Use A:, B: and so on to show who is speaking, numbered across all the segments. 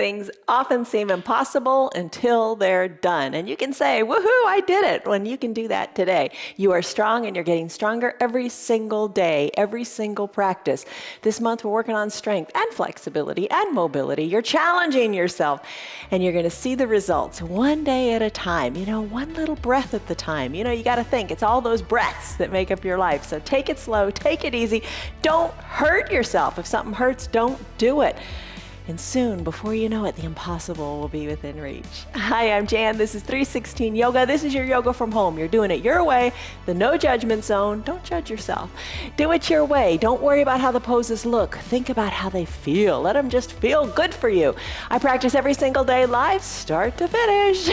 A: things often seem impossible until they're done. And you can say, woohoo, I did it, when you can do that today. You are strong and you're getting stronger every single day, every single practice. This month we're working on strength and flexibility and mobility. You're challenging yourself and you're going to see the results one day at a time, one little breath at the time. You got to think it's all those breaths that make up your life. So take it slow, take it easy. Don't hurt yourself. If something hurts, don't do it. And soon, before you know it, the impossible will be within reach. Hi, I'm Jan. This is 316 Yoga. This is your yoga from home. You're doing it your way, the no judgment zone. Don't judge yourself. Do it your way. Don't worry about how the poses look. Think about how they feel. Let them just feel good for you. I practice every single day live, start to finish.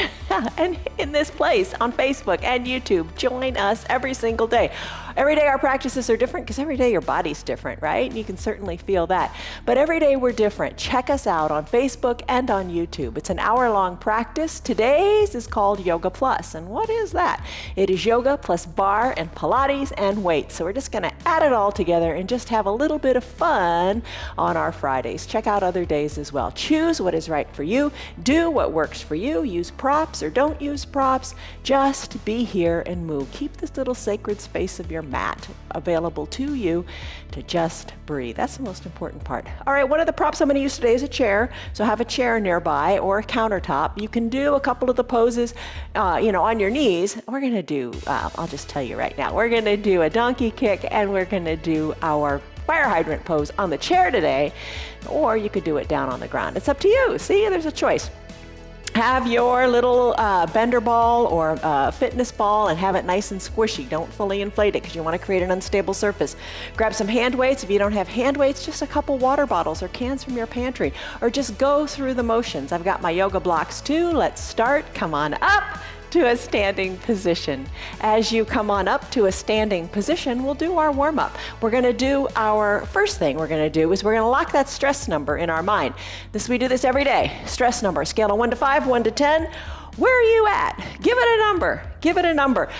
A: And in this place on Facebook and YouTube, join us every single day. Every day our practices are different because every day your body's different, right? You can certainly feel that. But every day we're different. Check us out on Facebook and on YouTube. It's an hour-long practice. Today's is called Yoga Plus. And what is that? It is yoga plus barre and Pilates and weights. So we're just going to add it all together and just have a little bit of fun on our Fridays. Check out other days as well. Choose what is right for you. Do what works for you. Use props or don't use props. Just be here and move. Keep this little sacred space of your mat available to you to just breathe. That's the most important part. All right, one of the props I'm going to use today is a chair. So have a chair nearby or a countertop. You can do a couple of the poses, on your knees. We're going to do, I'll just tell you right now, we're going to do a donkey kick and we're going to do our fire hydrant pose on the chair today, or you could do it down on the ground. It's up to you. See, there's a choice. Have your little bender ball or fitness ball and have it nice and squishy. Don't fully inflate it because you want to create an unstable surface. Grab some hand weights. If you don't have hand weights, just a couple water bottles or cans from your pantry, or just go through the motions. I've got my yoga blocks too. Let's start. Come on up to a standing position. As you come on up to a standing position, we'll do our warm-up. We're going to do our first thing we're going to do is we're going to lock that stress number in our mind. We do this every day. Stress number, scale of 1 to 5, 1 to 10. Where are you at? Give it a number. Give it a number.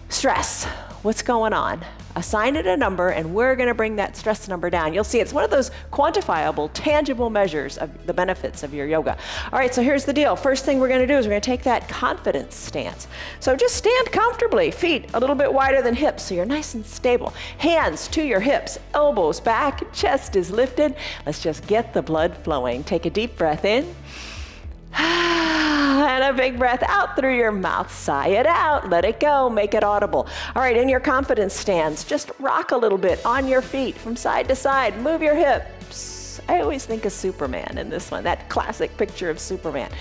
A: Stress. What's going on? Assign it a number, and we're going to bring that stress number down. You'll see it's one of those quantifiable, tangible measures of the benefits of your yoga. All right, so here's the deal. First thing we're going to do is we're going to take that confidence stance. So just stand comfortably, feet a little bit wider than hips so you're nice and stable. Hands to your hips, elbows back, chest is lifted. Let's just get the blood flowing. Take a deep breath in. And a big breath out through your mouth. Sigh it out. Let it go. Make it audible. All right, in your confidence stance, just rock a little bit on your feet from side to side. Move your hips. I always think of Superman in this one, that classic picture of Superman.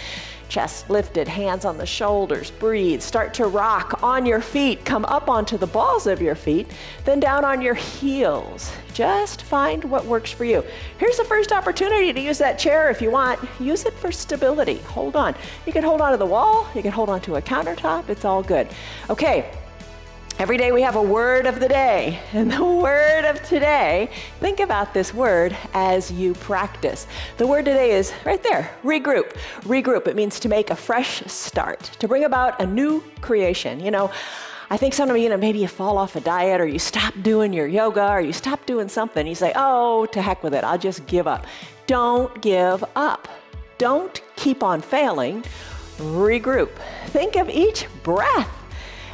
A: Chest lifted, hands on the shoulders, breathe. Start to rock on your feet. Come up onto the balls of your feet, then down on your heels. Just find what works for you. Here's the first opportunity to use that chair if you want. Use it for stability. Hold on. You can hold on to the wall. You can hold on to a countertop. It's all good. Okay. Every day we have a word of the day, and the word of today, think about this word as you practice. The word today is right there, regroup. Regroup, it means to make a fresh start, to bring about a new creation. I think sometimes, maybe you fall off a diet or you stop doing your yoga or you stop doing something. You say, oh, to heck with it, I'll just give up. Don't give up. Don't keep on failing. Regroup. Think of each breath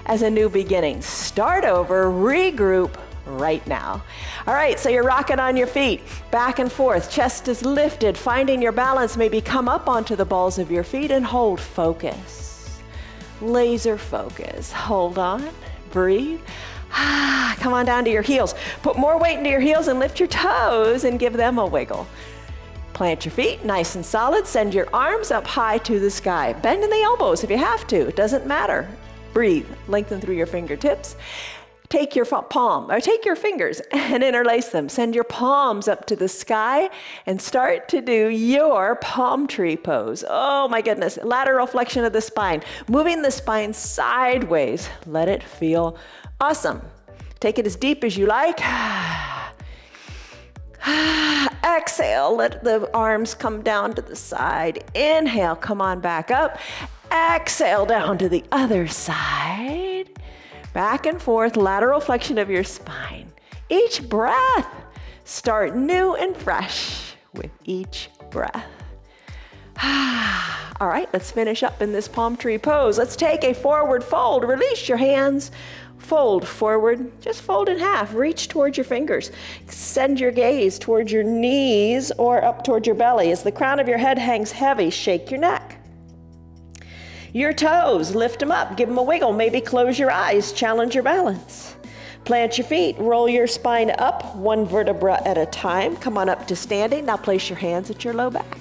A: as a new beginning. Start over, regroup right now. All right, so you're rocking on your feet, back and forth, chest is lifted, finding your balance. Maybe come up onto the balls of your feet and hold focus. Laser focus. Hold on, breathe. Come on down to your heels. Put more weight into your heels and lift your toes and give them a wiggle. Plant your feet nice and solid. Send your arms up high to the sky. Bend in the elbows if you have to. It doesn't matter. Breathe, lengthen through your fingertips. Take your take your fingers and interlace them. Send your palms up to the sky and start to do your palm tree pose. Oh my goodness, lateral flexion of the spine. Moving the spine sideways. Let it feel awesome. Take it as deep as you like. Exhale, let the arms come down to the side. Inhale, come on back up. Exhale down to the other side. Back and forth, lateral flexion of your spine. Each breath, start new and fresh with each breath. All right, let's finish up in this palm tree pose. Let's take a forward fold. Release your hands. Fold forward. Just fold in half. Reach towards your fingers. Send your gaze towards your knees or up towards your belly. As the crown of your head hangs heavy, shake your neck. Your toes, lift them up. Give them a wiggle. Maybe close your eyes. Challenge your balance. Plant your feet. Roll your spine up, one vertebra at a time. Come on up to standing. Now place your hands at your low back.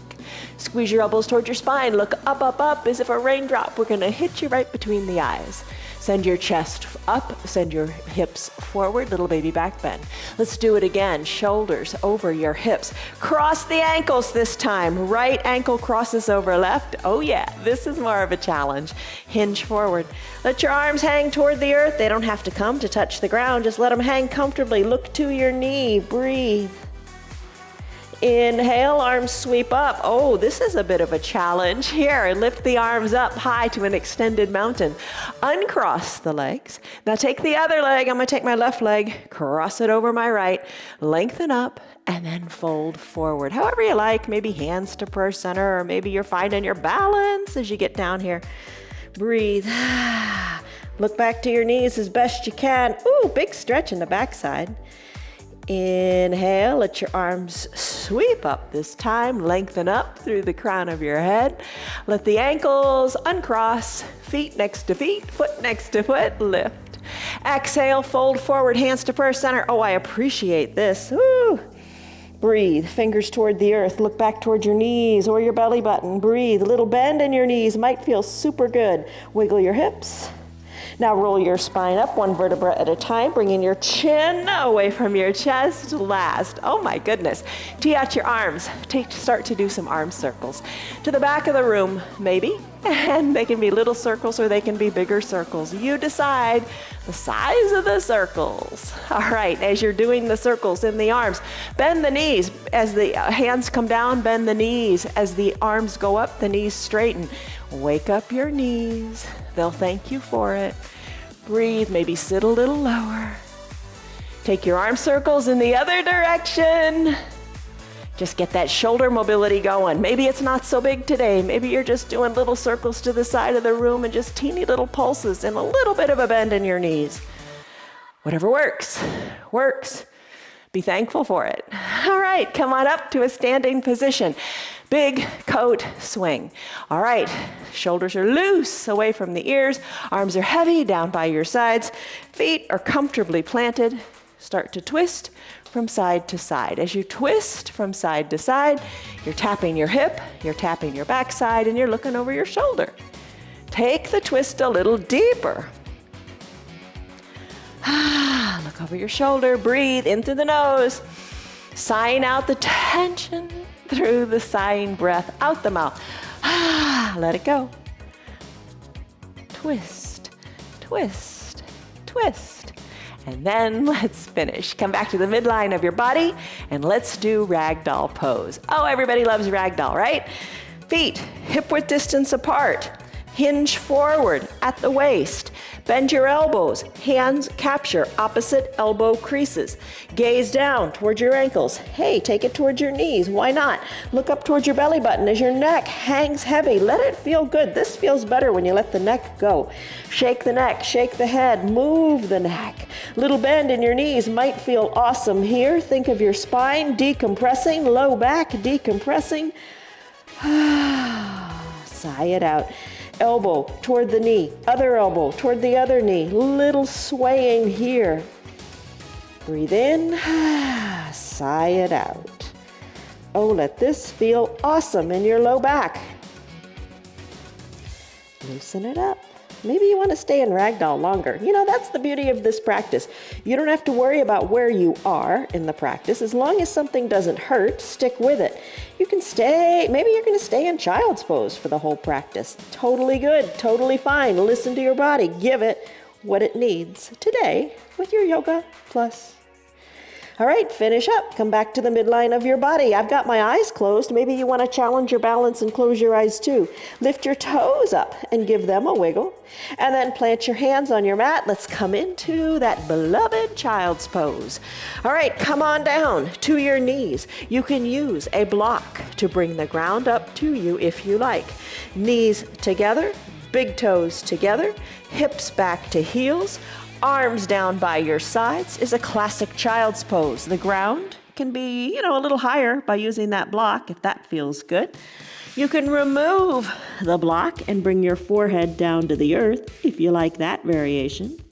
A: Squeeze your elbows towards your spine. Look up, up, up as if a raindrop. We're going to hit you right between the eyes. Send your chest up. Send your hips forward. Little baby back bend. Let's do it again. Shoulders over your hips. Cross the ankles this time. Right ankle crosses over left. Oh yeah, this is more of a challenge. Hinge forward. Let your arms hang toward the earth. They don't have to come to touch the ground. Just let them hang comfortably. Look to your knee. Breathe. Inhale, arms sweep up. Oh, this is a bit of a challenge here. Lift the arms up high to an extended mountain. Uncross the legs. Now take the other leg. I'm going to take my left leg, cross it over my right, lengthen up, and then fold forward. However you like, maybe hands to prayer center, or maybe you're finding your balance as you get down here. Breathe. Look back to your knees as best you can. Ooh, big stretch in the backside. Inhale, let your arms sweep up this time. Lengthen up through the crown of your head. Let the ankles uncross, feet next to feet, foot next to foot, lift. Exhale, fold forward, hands to prayer center. Oh, I appreciate this. Woo. Breathe, fingers toward the earth. Look back toward your knees or your belly button. Breathe, a little bend in your knees might feel super good. Wiggle your hips. Now roll your spine up one vertebra at a time, bringing your chin away from your chest. Last, oh my goodness, tee out your arms. Start to do some arm circles. To the back of the room, maybe, and they can be little circles or they can be bigger circles. You decide the size of the circles. All right, as you're doing the circles in the arms, bend the knees. As the hands come down, bend the knees. As the arms go up, the knees straighten. Wake up your knees. They'll thank you for it. Breathe, maybe sit a little lower. Take your arm circles in the other direction. Just get that shoulder mobility going. Maybe it's not so big today. Maybe you're just doing little circles to the side of the room and just teeny little pulses and a little bit of a bend in your knees. Whatever works, works. Be thankful for it. All right, come on up to a standing position. Big coat swing. All right, shoulders are loose away from the ears. Arms are heavy down by your sides. Feet are comfortably planted. Start to twist from side to side. As you twist from side to side, you're tapping your hip, you're tapping your backside, and you're looking over your shoulder. Take the twist a little deeper. Look over your shoulder, breathe in through the nose. Sighing out the tension through the sighing breath out the mouth. Let it go. Twist, twist, twist. And then let's finish. Come back to the midline of your body and let's do ragdoll pose. Oh, everybody loves ragdoll, right? Feet hip width distance apart. Hinge forward at the waist. Bend your elbows. Hands capture opposite elbow creases. Gaze down towards your ankles. Hey, take it towards your knees. Why not? Look up towards your belly button as your neck hangs heavy. Let it feel good. This feels better when you let the neck go. Shake the neck, shake the head, move the neck. Little bend in your knees might feel awesome here. Think of your spine decompressing, low back decompressing. Sigh it out. Elbow toward the knee, other elbow toward the other knee, little swaying here. Breathe in, sigh it out. Oh, let this feel awesome in your low back. Loosen it up. Maybe you want to stay in ragdoll longer. You know, that's the beauty of this practice. You don't have to worry about where you are in the practice. As long as something doesn't hurt, stick with it. You can stay, maybe you're going to stay in child's pose for the whole practice. Totally good, totally fine. Listen to your body. Give it what it needs today with your Yoga Plus. All right, finish up. Come back to the midline of your body. I've got my eyes closed. Maybe you want to challenge your balance and close your eyes too. Lift your toes up and give them a wiggle. And then plant your hands on your mat. Let's come into that beloved child's pose. All right, come on down to your knees. You can use a block to bring the ground up to you if you like. Knees together, big toes together, hips back to heels. Arms down by your sides is a classic child's pose. The ground can be, a little higher by using that block if that feels good. You can remove the block and bring your forehead down to the earth if you like that variation.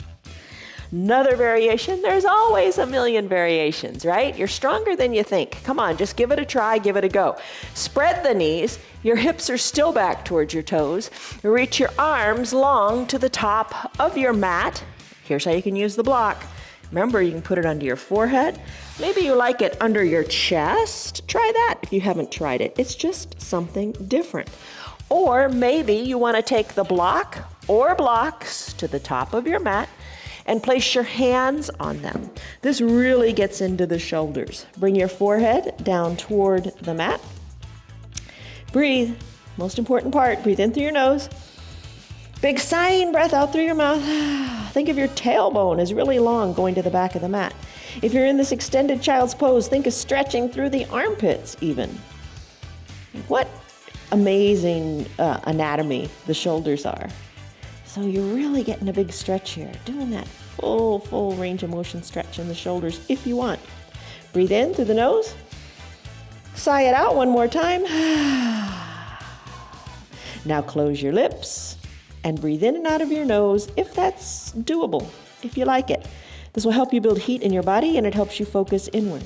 A: Another variation, there's always a million variations, right? You're stronger than you think. Come on, just give it a try, give it a go. Spread the knees, your hips are still back towards your toes. Reach your arms long to the top of your mat. Here's how you can use the block. Remember, you can put it under your forehead. Maybe you like it under your chest. Try that if you haven't tried it. It's just something different. Or maybe you want to take the block or blocks to the top of your mat and place your hands on them. This really gets into the shoulders. Bring your forehead down toward the mat. Breathe. Most important part, breathe in through your nose. Big sighing breath out through your mouth. Think of your tailbone as really long going to the back of the mat. If you're in this extended child's pose, think of stretching through the armpits even. What amazing anatomy the shoulders are. So you're really getting a big stretch here. Doing that full range of motion stretch in the shoulders if you want. Breathe in through the nose. Sigh it out one more time. Now close your lips and breathe in and out of your nose if that's doable, if you like it. This will help you build heat in your body and it helps you focus inward.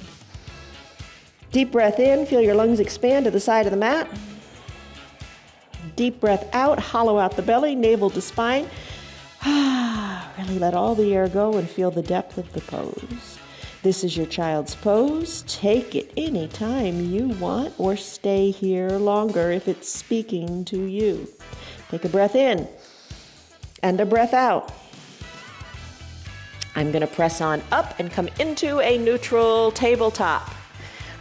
A: Deep breath in, feel your lungs expand to the side of the mat. Deep breath out, hollow out the belly, navel to spine. Really let all the air go and feel the depth of the pose. This is your child's pose. Take it anytime you want or stay here longer if it's speaking to you. Take a breath in and a breath out. I'm going to press on up and come into a neutral tabletop.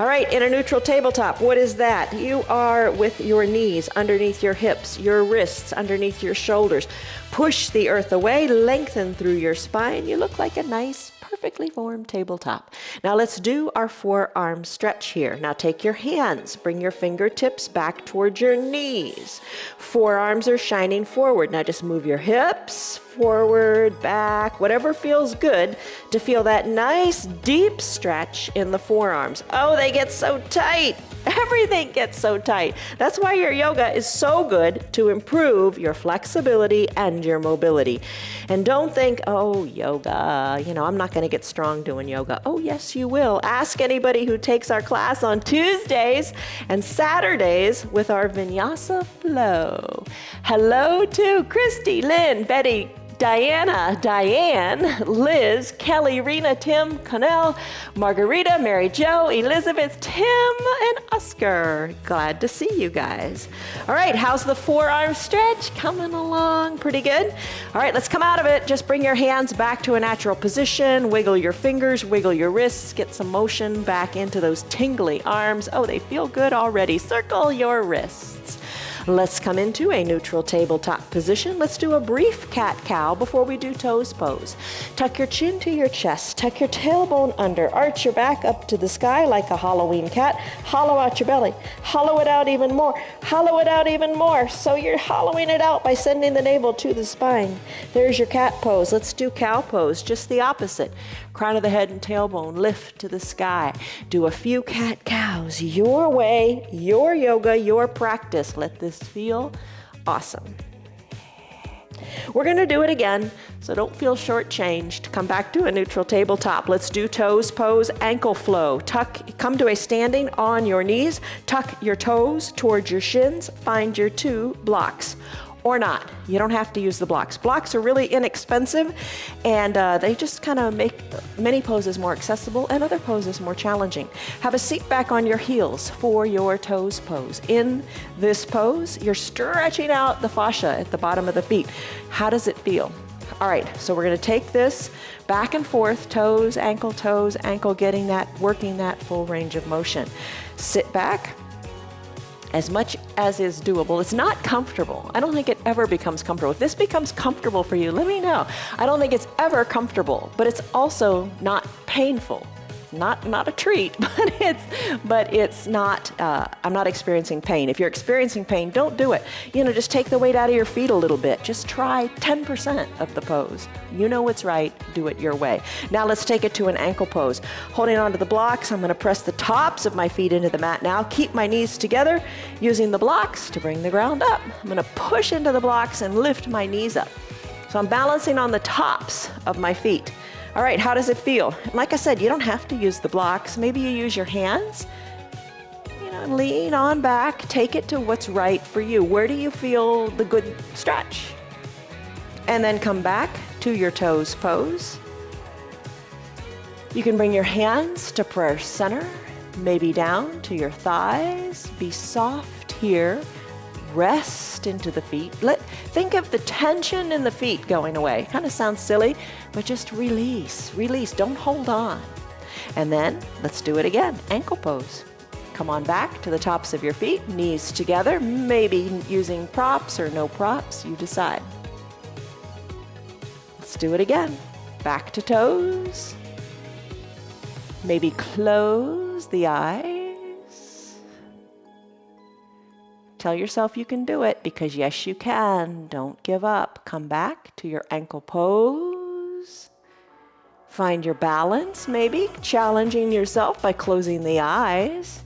A: All right, in a neutral tabletop, what is that? You are with your knees underneath your hips, your wrists underneath your shoulders. Push the earth away, lengthen through your spine. You look like a nice, perfectly formed tabletop. Now let's do our forearm stretch here. Now take your hands, bring your fingertips back towards your knees. Forearms are shining forward. Now just move your hips forward, back, whatever feels good to feel that nice deep stretch in the forearms. Oh, they get so tight. Everything gets so tight. That's why your yoga is so good to improve your flexibility and your mobility. And don't think, oh, yoga, I'm not going to get strong doing yoga. Oh, yes, you will. Ask anybody who takes our class on Tuesdays and Saturdays with our Vinyasa Flow. Hello to Christy, Lynn, Betty, Diana, Diane, Liz, Kelly, Rena, Tim, Connell, Margarita, Mary Jo, Elizabeth, Tim, and Oscar. Glad to see you guys. All right, how's the forearm stretch? Coming along pretty good. All right, let's come out of it. Just bring your hands back to a natural position. Wiggle your fingers, wiggle your wrists. Get some motion back into those tingly arms. Oh, they feel good already. Circle your wrists. Let's come into a neutral tabletop position. Let's do a brief cat-cow before we do toes pose. Tuck your chin to your chest. Tuck your tailbone under. Arch your back up to the sky like a Halloween cat. Hollow out your belly. Hollow it out even more. Hollow it out even more. So you're hollowing it out by sending the navel to the spine. There's your cat pose. Let's do cow pose, just the opposite. Crown of the head and tailbone lift to the sky. Do a few cat-cows your way, your yoga, your practice. Let this feel awesome. We're going to do it again, so don't feel shortchanged. Come back to a neutral tabletop. Let's do toes pose, ankle flow. Come to a standing on your knees. Tuck your toes towards your shins. Find your two blocks. Or not. You don't have to use the blocks. Blocks are really inexpensive, and they just kind of make many poses more accessible and other poses more challenging. Have a seat back on your heels for your toes pose. In this pose, you're stretching out the fascia at the bottom of the feet. How does it feel? All right, so we're gonna take this back and forth, toes, ankle, getting that, working that full range of motion. Sit back as much as is doable. It's not comfortable. I don't think it ever becomes comfortable. If this becomes comfortable for you, let me know. I don't think it's ever comfortable, but it's also not painful. Not a treat, but it's not, I'm not experiencing pain. If you're experiencing pain, don't do it. Just take the weight out of your feet a little bit. Just try 10% of the pose. You know what's right, do it your way. Now let's take it to an ankle pose. Holding onto the blocks, I'm gonna press the tops of my feet into the mat now. Keep my knees together, using the blocks to bring the ground up. I'm gonna push into the blocks and lift my knees up. So I'm balancing on the tops of my feet. All right, how does it feel? Like I said, you don't have to use the blocks. Maybe you use your hands. Lean on back, take it to what's right for you. Where do you feel the good stretch? And then come back to your toes pose. You can bring your hands to prayer center, maybe down to your thighs. Be soft here. Rest into the feet. Think of the tension in the feet going away. Kind of sounds silly, but just release. Don't hold on. And then let's do it again. Ankle pose. Come on back to the tops of your feet, knees together, maybe using props or no props, you decide. Let's do it again. Back to toes. Maybe close the eyes. Tell yourself you can do it, because yes, you can. Don't give up. Come back to your ankle pose. Find your balance, maybe challenging yourself by closing the eyes.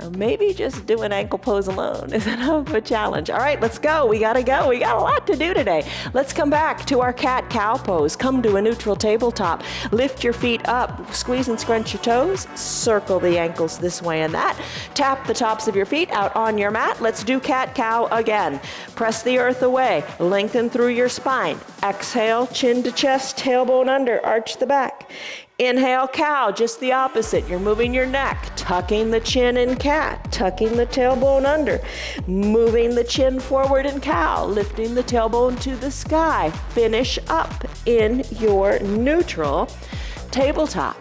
A: Or maybe just do an ankle pose alone is enough of a challenge. All right, let's go. We gotta go. We got a lot to do today. Let's come back to our cat-cow pose. Come to a neutral tabletop. Lift your feet up. Squeeze and scrunch your toes. Circle the ankles this way and that. Tap the tops of your feet out on your mat. Let's do cat-cow again. Press the earth away. Lengthen through your spine. Exhale, chin to chest, tailbone under, arch the back. Inhale, cow, just the opposite. You're moving your neck, tucking the chin in cat, tucking the tailbone under, moving the chin forward in cow, lifting the tailbone to the sky. Finish up in your neutral tabletop.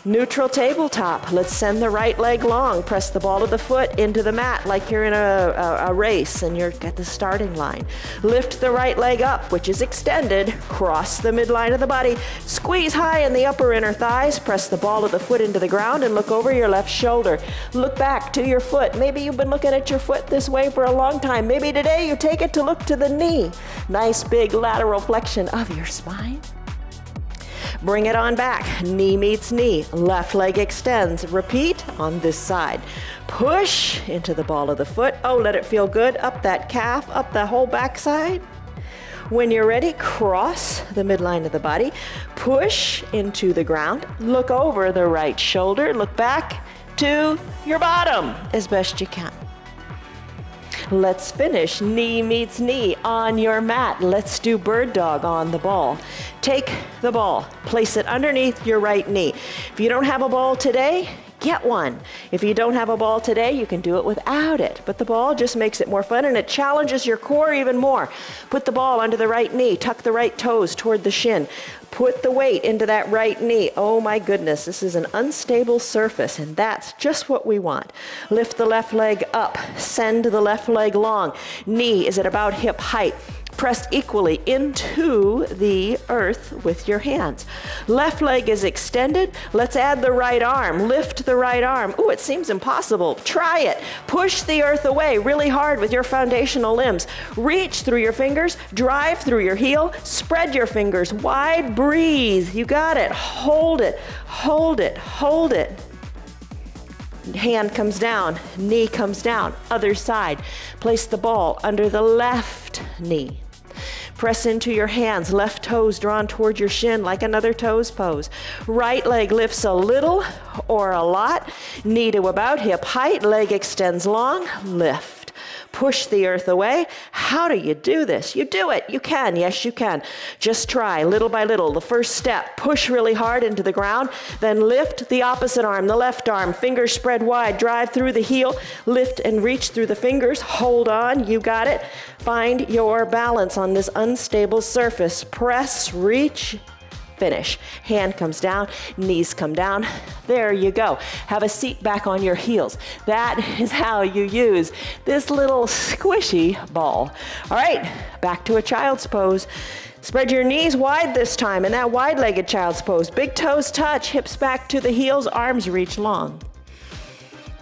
A: Neutral tabletop. Let's send the right leg long. Press the ball of the foot into the mat like you're in a race and you're at the starting line. Lift the right leg up, which is extended. Cross the midline of the body. Squeeze high in the upper inner thighs. Press the ball of the foot into the ground and look over your left shoulder. Look back to your foot. Maybe you've been looking at your foot this way for a long time. Maybe today you take it to look to the knee. Nice big lateral flexion of your spine. Bring it on back. Knee meets knee. Left leg extends. Repeat on this side. Push into the ball of the foot. Oh, let it feel good. Up that calf, up the whole backside. When you're ready, cross the midline of the body. Push into the ground. Look over the right shoulder. Look back to your bottom as best you can. Let's finish knee meets knee on your mat. Let's do bird dog on the ball. Take the ball, place it underneath your right knee. If you don't have a ball today, get one. If you don't have a ball today, you can do it without it. But the ball just makes it more fun and it challenges your core even more. Put the ball under the right knee, tuck the right toes toward the shin. Put the weight into that right knee. Oh my goodness, this is an unstable surface and that's just what we want. Lift the left leg up, send the left leg long. Knee is at about hip height. Press equally into the earth with your hands. Left leg is extended. Let's add the right arm. Lift the right arm. Ooh, it seems impossible. Try it. Push the earth away really hard with your foundational limbs. Reach through your fingers. Drive through your heel. Spread your fingers wide. Breathe. You got it. Hold it. Hold it. Hold it. Hand comes down. Knee comes down. Other side. Place the ball under the left knee. Press into your hands, left toes drawn toward your shin like another toes pose. Right leg lifts a little or a lot. Knee to about hip height, leg extends long, lift. Push the earth away. How do you do this? You do it. You can. Yes, you can. Just try little by little. The first step, push really hard into the ground, then lift the opposite arm, the left arm, fingers spread wide, drive through the heel, lift and reach through the fingers, hold on, you got it. Find your balance on this unstable surface. Press, reach, finish. Hand comes down, knees come down. There you go. Have a seat back on your heels. That is how you use this little squishy ball. All right, back to a child's pose. Spread your knees wide this time in that wide-legged child's pose. Big toes touch, hips back to the heels, arms reach long.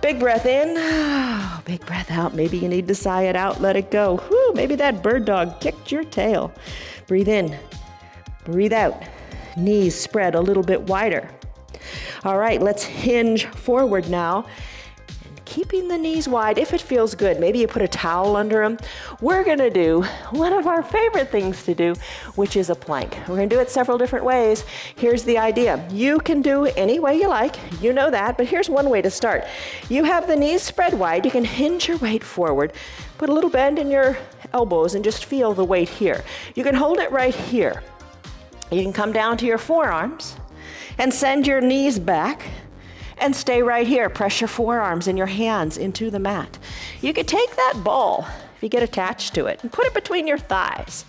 A: Big breath in, big breath out. Maybe you need to sigh it out, let it go. Whew, maybe that bird dog kicked your tail. Breathe in, breathe out. Knees spread a little bit wider. All right, let's hinge forward now. And keeping the knees wide if it feels good. Maybe you put a towel under them. We're gonna do one of our favorite things to do, which is a plank. We're gonna do it several different ways. Here's the idea. You can do any way you like, you know that, but here's one way to start. You have the knees spread wide, you can hinge your weight forward, put a little bend in your elbows and just feel the weight here. You can hold it right here. You can come down to your forearms and send your knees back and stay right here. Press your forearms and your hands into the mat. You could take that ball, if you get attached to it, and put it between your thighs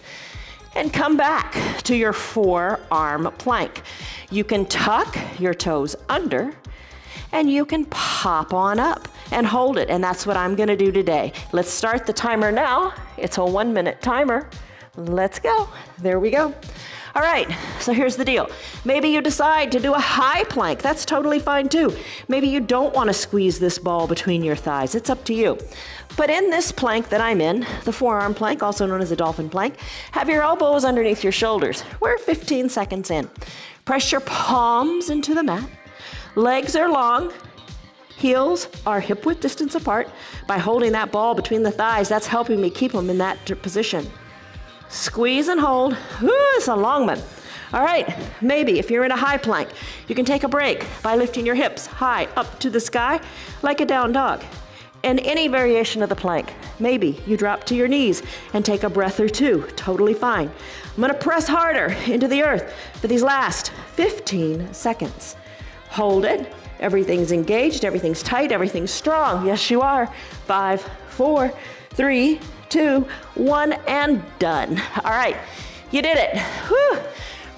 A: and come back to your forearm plank. You can tuck your toes under and you can pop on up and hold it. And that's what I'm gonna do today. Let's start the timer now. It's a 1-minute timer. Let's go. There we go. All right, so here's the deal. Maybe you decide to do a high plank. That's totally fine too. Maybe you don't want to squeeze this ball between your thighs. It's up to you. But in this plank that I'm in, the forearm plank, also known as a dolphin plank, have your elbows underneath your shoulders. We're 15 seconds in. Press your palms into the mat. Legs are long. Heels are hip-width distance apart. By holding that ball between the thighs, that's helping me keep them in that position. Squeeze and hold. Ooh, it's a long one. All right, maybe if you're in a high plank, you can take a break by lifting your hips high up to the sky like a down dog. And any variation of the plank, maybe you drop to your knees and take a breath or two. Totally fine. I'm gonna press harder into the earth for these last 15 seconds. Hold it. Everything's engaged, everything's tight, everything's strong. Yes, you are. 5, 4, 3, 2, 1, and done. All right, you did it. Whew.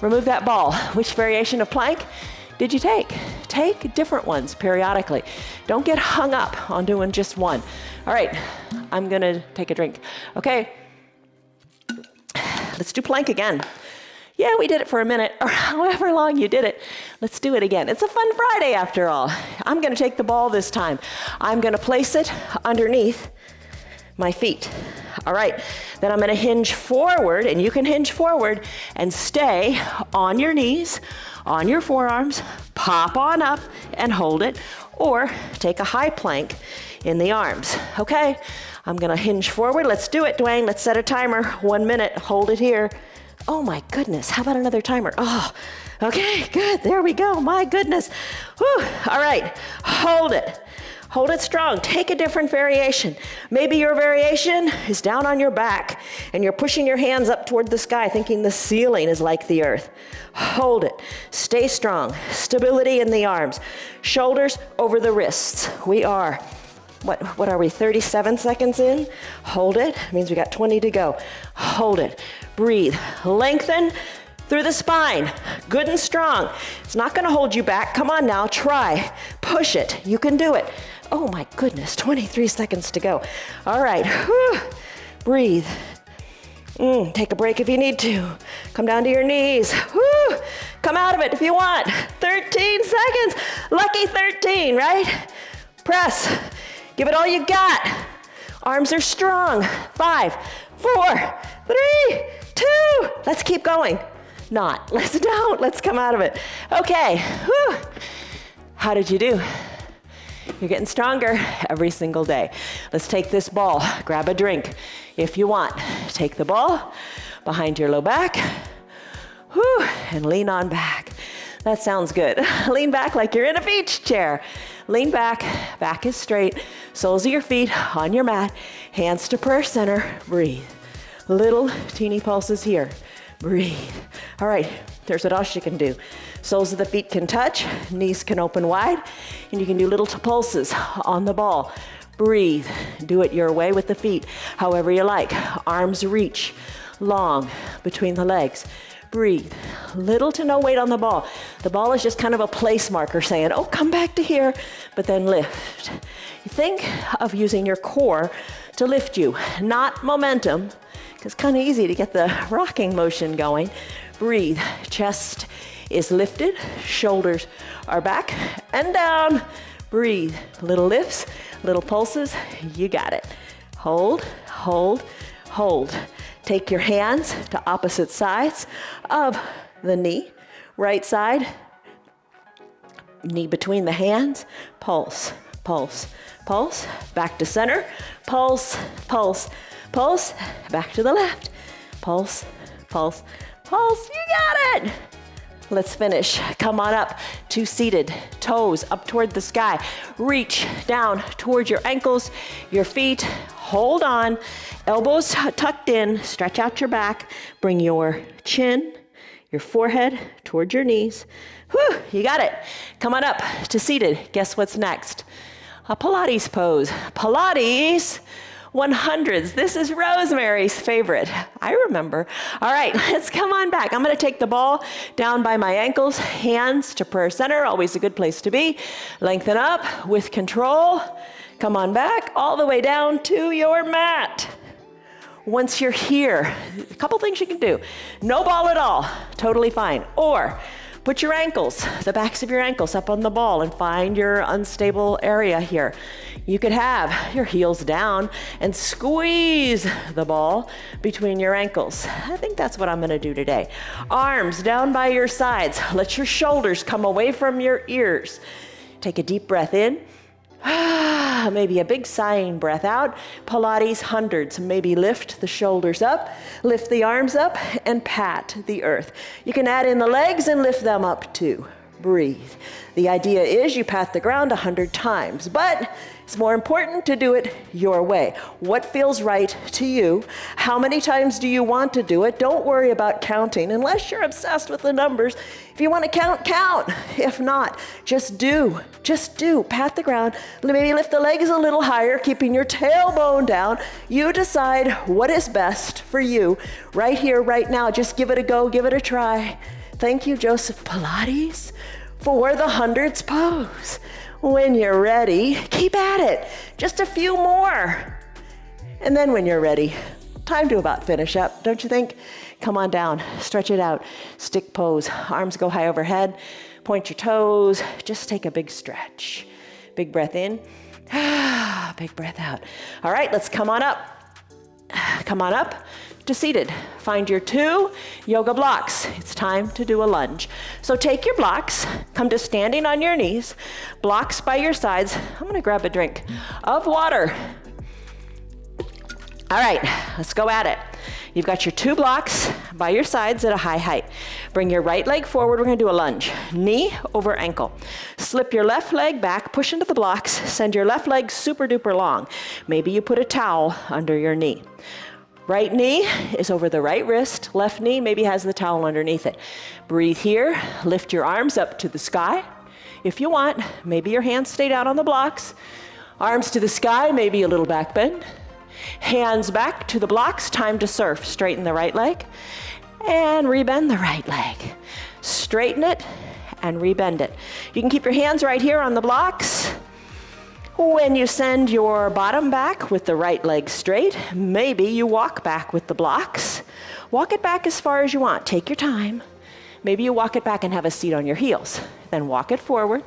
A: Remove that ball. Which variation of plank did you take? Take different ones periodically. Don't get hung up on doing just one. All right, I'm gonna take a drink. Okay, let's do plank again. Yeah, we did it for a minute, or however long you did it. Let's do it again. It's a fun Friday after all. I'm gonna take the ball this time. I'm gonna place it underneath my feet. All right, then I'm gonna hinge forward, and you can hinge forward and stay on your knees, on your forearms, pop on up and hold it, or take a high plank in the arms. Okay, I'm gonna hinge forward. Let's do it, Dwayne. Let's set a timer. 1 minute, hold it here. Oh my goodness, how about another timer? Oh, okay, good, there we go, my goodness. Whew. All right, hold it. Hold it strong. Take a different variation. Maybe your variation is down on your back and you're pushing your hands up toward the sky thinking the ceiling is like the earth. Hold it. Stay strong. Stability in the arms. Shoulders over the wrists. We are, what are we, 37 seconds in? Hold it. Means we got 20 to go. Hold it. Breathe. Lengthen through the spine. Good and strong. It's not going to hold you back. Come on now. Try. Push it. You can do it. Oh my goodness, 23 seconds to go. All right, whew. Breathe. Take a break if you need to. Come down to your knees. Whew. Come out of it if you want. 13 seconds. Lucky 13, right? Press. Give it all you got. Arms are strong. 5, 4, 3, 2. Let's keep going. Not. Let's don't. Let's come out of it. Okay. Whew. How did you do? You're getting stronger every single day. Let's take this ball, grab a drink. If you want, take the ball behind your low back, whew, and lean on back. That sounds good. Lean back like you're in a beach chair. Lean back, back is straight, soles of your feet on your mat, Hands to prayer center, breathe. Little teeny pulses here, breathe. All right, there's what else you can do. Soles of the feet can touch, knees can open wide, and you can do little pulses on the ball. Breathe, do it your way with the feet, however you like. Arms reach long between the legs. Breathe, little to no weight on the ball. The ball is just kind of a place marker saying, oh, come back to here, but then lift. Think of using your core to lift you, not momentum, because it's kind of easy to get the rocking motion going. Breathe, chest is lifted, shoulders are back and down. Breathe, little lifts, little pulses, you got it. Hold, hold, hold. Take your hands to opposite sides of the knee. Right side, knee between the hands, pulse, pulse, pulse, back to center, pulse, pulse, pulse, back to the left, pulse, pulse, pulse, you got it. Let's finish. Come on up to seated, toes up toward the sky. Reach down towards your ankles, your feet. Hold on, elbows tucked in, stretch out your back. Bring your chin, your forehead towards your knees. Whew, you got it. Come on up to seated. Guess what's next? A Pilates pose. Pilates 100s. This is Rosemary's favorite. I remember. All right, let's come on back. I'm going to take the ball down by my ankles, hands to prayer center, always a good place to be. Lengthen up with control. Come on back all the way down to your mat. Once you're here, a couple things you can do. No ball at all, totally fine. Or put your ankles, the backs of your ankles up on the ball and find your unstable area here. You could have your heels down and squeeze the ball between your ankles. I think that's what I'm gonna do today. Arms down by your sides. Let your shoulders come away from your ears. Take a deep breath in. Maybe a big sighing breath out. Pilates 100s. Maybe lift the shoulders up, lift the arms up, and pat the earth. You can add in the legs and lift them up too. Breathe. The idea is you pat the ground 100 times, but it's more important to do it your way. What feels right to you? How many times do you want to do it? Don't worry about counting unless you're obsessed with the numbers. If you want to count, count. If not, just do. Just do. Pat the ground. Maybe lift the legs a little higher, keeping your tailbone down. You decide what is best for you right here, right now. Just give it a go. Give it a try. Thank you, Joseph Pilates, for the 100s pose. When you're ready, keep at it. Just a few more. And then when you're ready, time to about finish up, don't you think? Come on down, stretch it out. Stick pose, arms go high overhead, point your toes, just take a big stretch. Big breath in, big breath out. All right, let's come on up. Come on up to seated. Find your 2 yoga blocks. It's time to do a lunge. So take your blocks, come to standing on your knees, blocks by your sides. I'm gonna grab a drink of water. All right, let's go at it. You've got your 2 blocks by your sides at a high height. Bring your right leg forward, we're gonna do a lunge. Knee over ankle. Slip your left leg back, push into the blocks, send your left leg super duper long. Maybe you put a towel under your knee. Right knee is over the right wrist, left knee maybe has the towel underneath it. Breathe here, lift your arms up to the sky. If you want, maybe your hands stay down on the blocks. Arms to the sky, maybe a little back bend. Hands back to the blocks, time to surf. Straighten the right leg and rebend the right leg. Straighten it and rebend it. You can keep your hands right here on the blocks. When you send your bottom back with the right leg straight, maybe you walk back with the blocks. Walk it back as far as you want. Take your time. Maybe you walk it back and have a seat on your heels. Then walk it forward.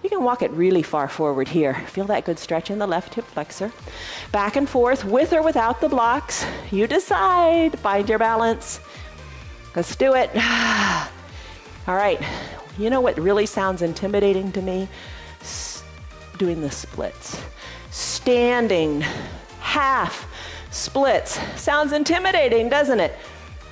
A: You can walk it really far forward here. Feel that good stretch in the left hip flexor. Back and forth, with or without the blocks. You decide. Find your balance. Let's do it. All right. You know what really sounds intimidating to me? Doing the splits. Standing half splits. Sounds intimidating, doesn't it?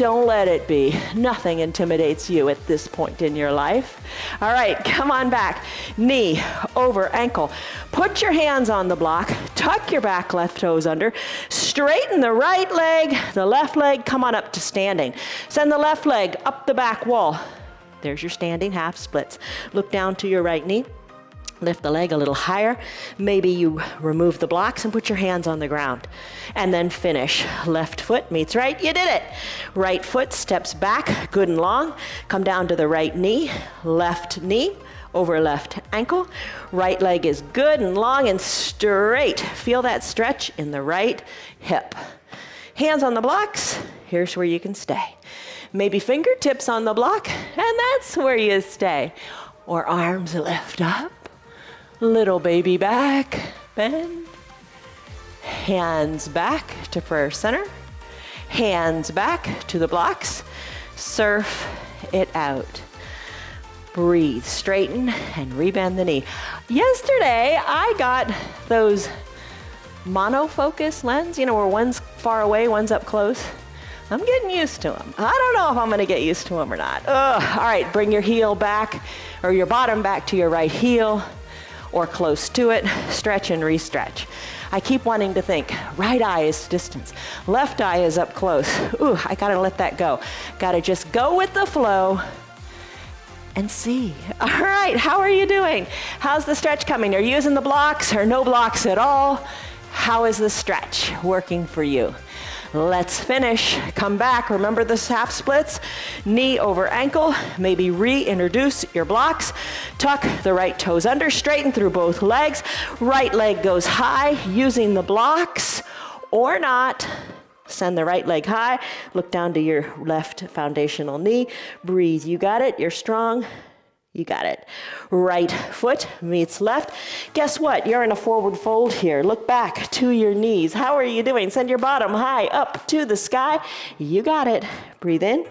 A: Don't let it be. Nothing intimidates you at this point in your life. All right, come on back. Knee over ankle. Put your hands on the block. Tuck your back left toes under. Straighten the right leg. The left leg, come on up to standing. Send the left leg up the back wall. There's your standing half splits. Look down to your right knee. Lift the leg a little higher. Maybe you remove the blocks and put your hands on the ground. And then finish. Left foot meets right. You did it. Right foot steps back, good and long. Come down to the right knee. Left knee over left ankle. Right leg is good and long and straight. Feel that stretch in the right hip. Hands on the blocks. Here's where you can stay. Maybe fingertips on the block, and that's where you stay. Or arms lift up. Little baby back, bend. Hands back to prayer center. Hands back to the blocks. Surf it out. Breathe, straighten, and rebend the knee. Yesterday, I got those monofocus lens, you know, where one's far away, one's up close. I'm getting used to them. I don't know if I'm gonna get used to them or not. Ugh. All right, bring your heel back, or your bottom back to your right heel, or close to it. Stretch and re-stretch. I keep wanting to think, right eye is distance, left eye is up close. Ooh, I gotta let that go. Gotta just go with the flow and see. All right, how are you doing? How's the stretch coming? Are you using the blocks or no blocks at all? How is the stretch working for you? Let's finish. Come back. Remember the half splits. Knee over ankle. Maybe reintroduce your blocks. Tuck the right toes under. Straighten through both legs. Right leg goes high using the blocks or not. Send the right leg high. Look down to your left foundational knee. Breathe. You got it. You're strong. You got it. Right foot meets left. Guess what? You're in a forward fold here. Look back to your knees. How are you doing? Send your bottom high up to the sky. You got it. Breathe in.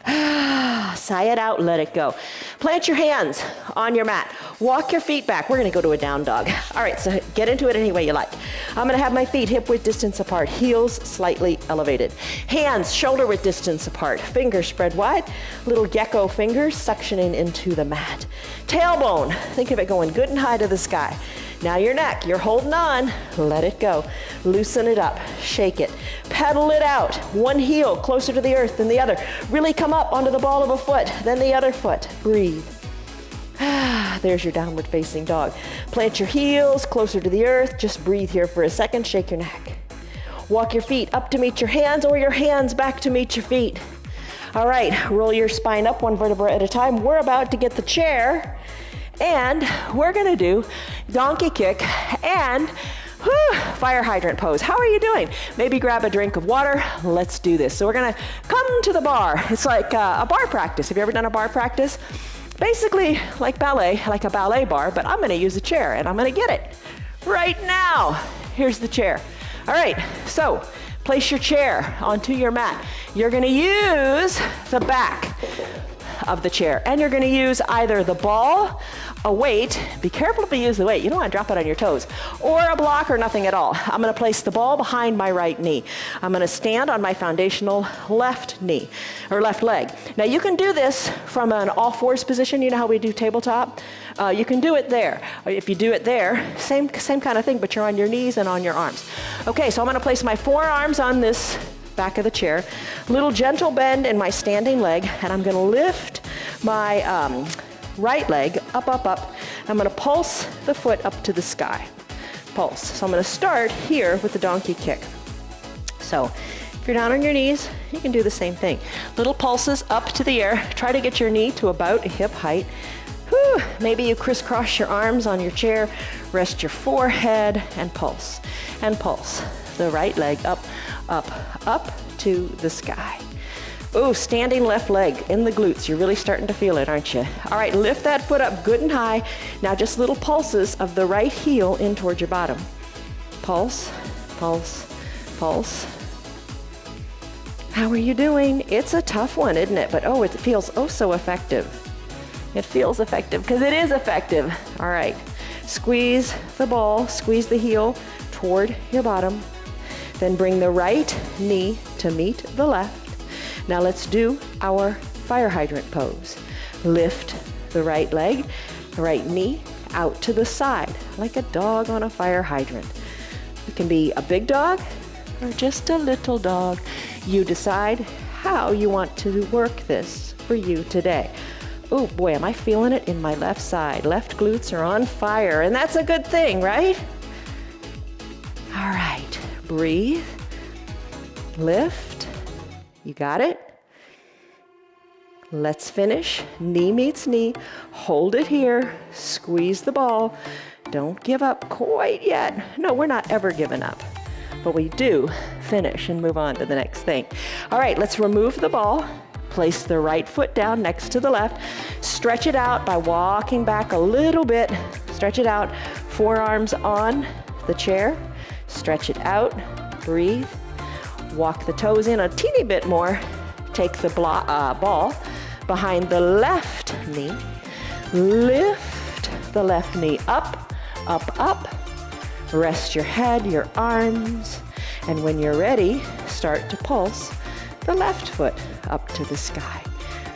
A: Sigh it out, let it go. Plant your hands on your mat. Walk your feet back. We're gonna go to a down dog. All right, so get into it any way you like. I'm gonna have my feet hip width distance apart, heels slightly elevated. Hands shoulder width distance apart, fingers spread wide, little gecko fingers suctioning into the mat. Tailbone, think of it going good and high to the sky. Now your neck, you're holding on, let it go. Loosen it up, shake it, pedal it out. One heel closer to the earth than the other. Really come up onto the ball of a foot, then the other foot. Breathe. There's your downward facing dog. Plant your heels closer to the earth. Just breathe here for a second, shake your neck. Walk your feet up to meet your hands or your hands back to meet your feet. All right, roll your spine up one vertebra at a time. We're about to get the chair. And we're gonna do donkey kick and fire hydrant pose. How are you doing? Maybe grab a drink of water. Let's do this. So we're gonna come to the bar. It's like a bar practice. Have you ever done a bar practice? Basically like ballet, like a ballet bar, but I'm gonna use a chair and I'm gonna get it right now. Here's the chair. All right, so place your chair onto your mat. You're gonna use the back of the chair and you're gonna use either the ball, a weight, be careful to use the weight, you don't want to drop it on your toes, or a block or nothing at all. I'm going to place the ball behind my right knee. I'm going to stand on my foundational left knee, or left leg. Now you can do this from an all fours position, you know how we do tabletop? You can do it there. If you do it there, same kind of thing, but you're on your knees and on your arms. Okay, so I'm going to place my forearms on this back of the chair, little gentle bend in my standing leg, and I'm going to lift my right leg up. I'm gonna pulse the foot up to the sky. Pulse. So I'm gonna start here with the donkey kick. So if you're down on your knees, you can do the same thing. Little pulses up to the air. Try to get your knee to about hip height. Whew. Maybe you crisscross your arms on your chair, rest your forehead, and pulse. And pulse. The right leg up to the sky. Ooh, standing left leg in the glutes. You're really starting to feel it, aren't you? All right, lift that foot up good and high. Now just little pulses of the right heel in towards your bottom. Pulse, pulse, pulse. How are you doing? It's a tough one, isn't it? But oh, it feels oh so effective. It feels effective because it is effective. All right, squeeze the ball, squeeze the heel toward your bottom. Then bring the right knee to meet the left. Now let's do our fire hydrant pose. Lift the right leg, the right knee out to the side, like a dog on a fire hydrant. It can be a big dog or just a little dog. You decide how you want to work this for you today. Oh boy, am I feeling it in my left side. Left glutes are on fire, and that's a good thing, right? All right, breathe, lift, you got it? Let's finish, knee meets knee, hold it here, squeeze the ball. Don't give up quite yet. No, we're not ever giving up, but we do finish and move on to the next thing. All right, let's remove the ball. Place the right foot down next to the left. Stretch it out by walking back a little bit. Stretch it out, forearms on the chair. Stretch it out, breathe. Walk the toes in a teeny bit more. Take the ball behind the left knee. Lift the left knee up, up, up. Rest your head, your arms. And when you're ready, start to pulse the left foot up to the sky.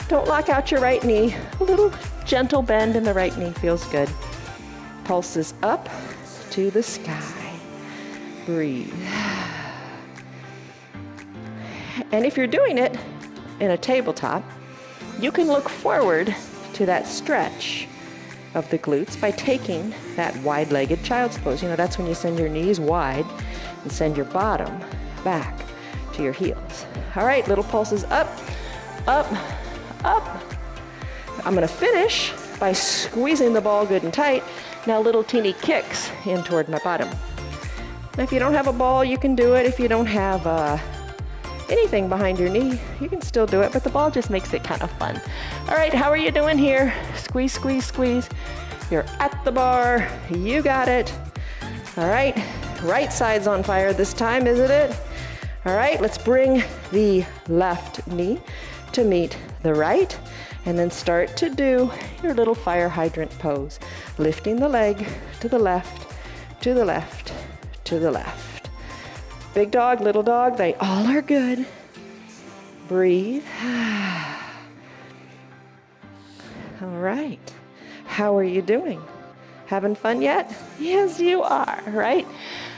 A: Don't lock out your right knee. A little gentle bend in the right knee feels good. Pulses up to the sky. Breathe. And if you're doing it in a tabletop, you can look forward to that stretch of the glutes by taking that wide-legged child's pose. You know, that's when you send your knees wide and send your bottom back to your heels. All right, little pulses up, up, up. I'm gonna finish by squeezing the ball good and tight. Now little teeny kicks in toward my bottom. Now if you don't have a ball, you can do it. If you don't have anything behind your knee, you can still do it, but the ball just makes it kind of fun. All right, how are you doing here? Squeeze, squeeze, squeeze. You're at the bar, you got it. All right, right side's on fire this time, isn't it? All right, let's bring the left knee to meet the right, and then start to do your little fire hydrant pose. Lifting the leg to the left, to the left, to the left. Big dog, little dog, they all are good. Breathe. All right, how are you doing? Having fun yet? Yes, you are, right?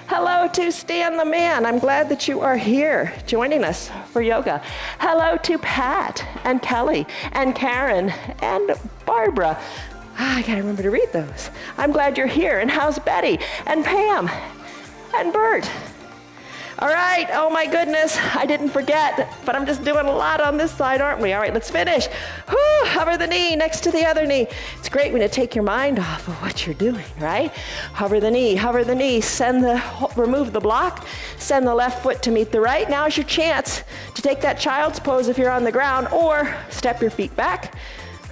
A: Hello to Stan the Man. I'm glad that you are here joining us for yoga. Hello to Pat and Kelly and Karen and Barbara. I gotta remember to read those. I'm glad you're here. And how's Betty and Pam and Bert? All right, oh my goodness, I didn't forget, but I'm just doing a lot on this side, aren't we? All right, let's finish. Whew, hover the knee next to the other knee. It's great when you take your mind off of what you're doing, right? Hover the knee, remove the block, send the left foot to meet the right. Now's your chance to take that child's pose if you're on the ground, or step your feet back.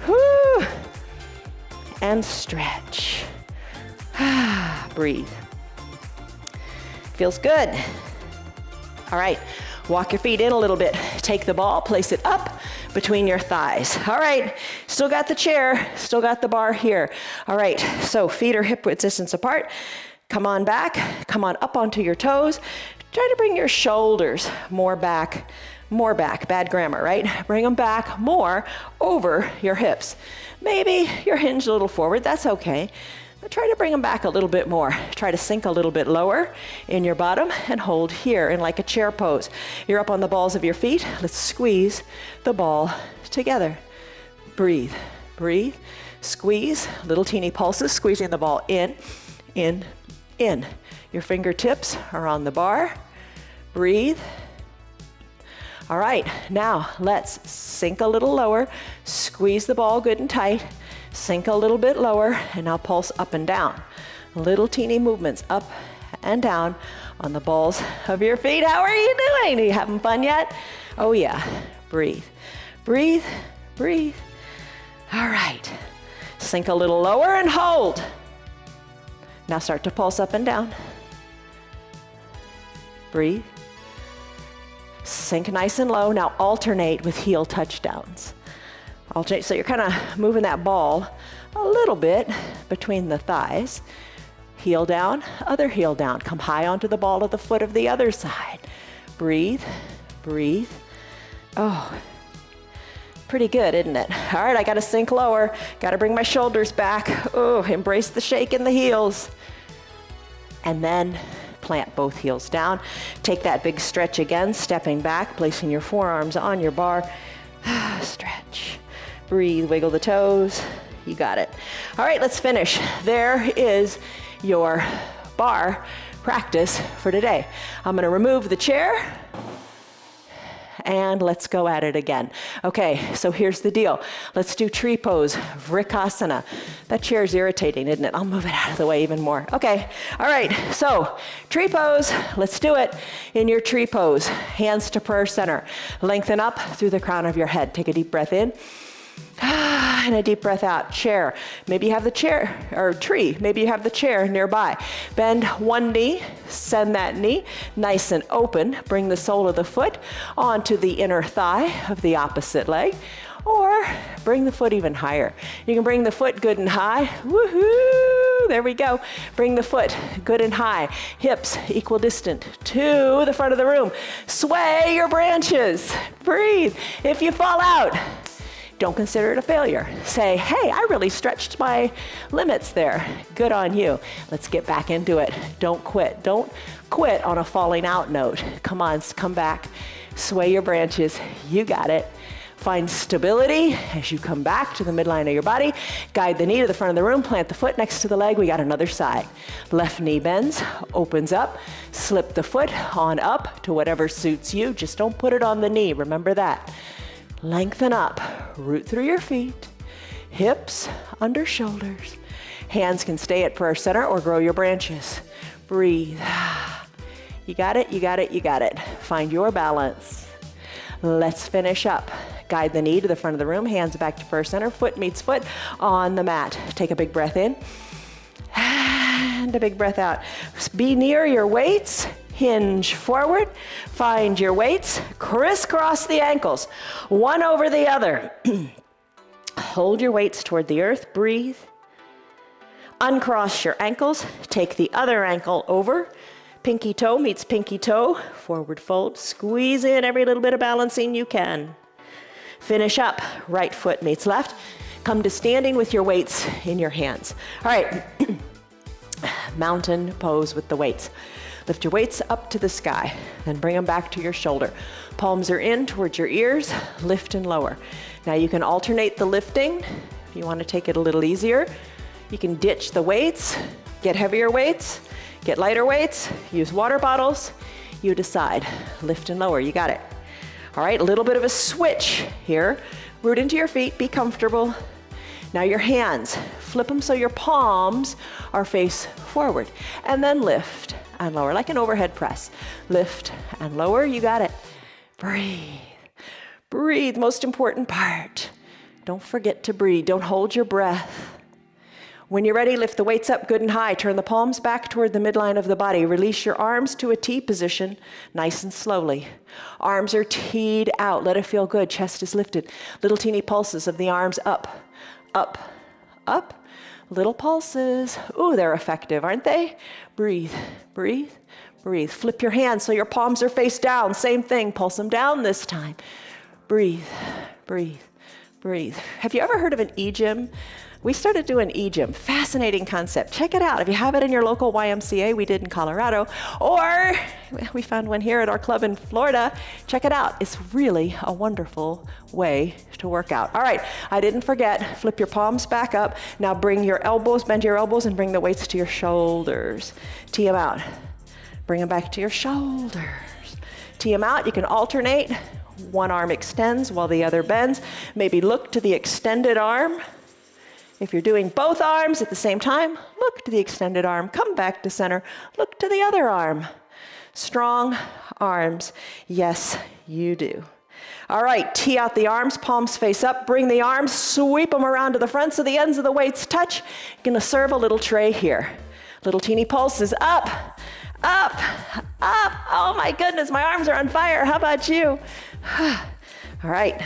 A: Whew, and stretch. Breathe. Feels good. All right, walk your feet in a little bit. Take the ball, place it up between your thighs. All right, still got the chair, still got the bar here. All right, so feet are hip width distance apart. Come on back, come on up onto your toes. Try to bring your shoulders more back, bad grammar, right? Bring them back more over your hips. Maybe you're hinged a little forward, that's okay. But try to bring them back a little bit more. Try to sink a little bit lower in your bottom and hold here in like a chair pose. You're up on the balls of your feet. Let's squeeze the ball together. Breathe, breathe, squeeze, little teeny pulses, squeezing the ball in, in, in. Your fingertips are on the bar. Breathe. All right, now let's sink a little lower, squeeze the ball good and tight. Sink a little bit lower, and now pulse up and down. Little teeny movements up and down on the balls of your feet. How are you doing? Are you having fun yet? Oh yeah, breathe, breathe, breathe. All right, sink a little lower and hold. Now start to pulse up and down. Breathe. Sink nice and low. Now alternate with heel touchdowns. Alternate, so you're kind of moving that ball a little bit between the thighs. Heel down, other heel down. Come high onto the ball of the foot of the other side. Breathe, breathe. Oh, pretty good, isn't it? All right, I gotta sink lower. Gotta bring my shoulders back. Oh, embrace the shake in the heels. And then plant both heels down. Take that big stretch again, stepping back, placing your forearms on your bar. Stretch. Breathe, wiggle the toes. You got it. All right, let's finish. There is your bar practice for today. I'm gonna remove the chair and let's go at it again. Okay, so here's the deal. Let's do tree pose, Vrikasana. That chair's irritating, isn't it? I'll move it out of the way even more. Okay, all right, so tree pose, let's do it. In your tree pose, hands to prayer center. Lengthen up through the crown of your head. Take a deep breath in. And a deep breath out. Chair. Maybe you have the chair, or tree. Maybe you have the chair nearby. Bend one knee, send that knee nice and open. Bring the sole of the foot onto the inner thigh of the opposite leg, or bring the foot even higher. You can bring the foot good and high. Woohoo! There we go. Bring the foot good and high. Hips equidistant to the front of the room. Sway your branches. Breathe. If you fall out, don't consider it a failure. Say, hey, I really stretched my limits there. Good on you. Let's get back into it. Don't quit. Don't quit on a falling out note. Come on, come back. Sway your branches. You got it. Find stability as you come back to the midline of your body. Guide the knee to the front of the room. Plant the foot next to the leg. We got another side. Left knee bends, opens up. Slip the foot on up to whatever suits you. Just don't put it on the knee. Remember that. Lengthen up, root through your feet, hips under shoulders. Hands can stay at prayer center or grow your branches. Breathe. You got it, you got it, you got it. Find your balance. Let's finish up. Guide the knee to the front of the room, hands back to prayer center, foot meets foot on the mat. Take a big breath in and a big breath out. Be near your weights. Hinge forward, find your weights, crisscross the ankles, one over the other. Hold your weights toward the earth, breathe. Uncross your ankles, take the other ankle over. Pinky toe meets pinky toe, forward fold, squeeze in every little bit of balancing you can. Finish up, right foot meets left. Come to standing with your weights in your hands. All right, mountain pose with the weights. Lift your weights up to the sky, then bring them back to your shoulder. Palms are in towards your ears, lift and lower. Now you can alternate the lifting. If you want to take it a little easier, you can ditch the weights, get heavier weights, get lighter weights, use water bottles. You decide, lift and lower, you got it. All right, a little bit of a switch here. Root into your feet, be comfortable. Now your hands, flip them so your palms are face forward, and then lift and lower, like an overhead press. Lift and lower, you got it. Breathe. Breathe, most important part. Don't forget to breathe, don't hold your breath. When you're ready, lift the weights up good and high. Turn the palms back toward the midline of the body. Release your arms to a T position, nice and slowly. Arms are teed out, let it feel good, chest is lifted. Little teeny pulses of the arms up, up, up. Little pulses. Ooh, they're effective, aren't they? Breathe, breathe, breathe. Flip your hands so your palms are face down. Same thing, pulse them down this time. Breathe, breathe, breathe. Have you ever heard of an e-gym? We started doing e-gym. Fascinating concept. Check it out. If you have it in your local YMCA, we did in Colorado, or we found one here at our club in Florida. Check it out. It's really a wonderful way to work out. All right, I didn't forget. Flip your palms back up. Now bring your elbows, bend your elbows, and bring the weights to your shoulders. Tee them out. Bring them back to your shoulders. Tee them out. You can alternate. One arm extends while the other bends. Maybe look to the extended arm. If you're doing both arms at the same time, look to the extended arm, come back to center, look to the other arm. Strong arms, yes, you do. All right, tee out the arms, palms face up, bring the arms, sweep them around to the front so the ends of the weights touch. You're gonna serve a little tray here. Little teeny pulses, up, up, up. Oh my goodness, my arms are on fire, how about you? All right,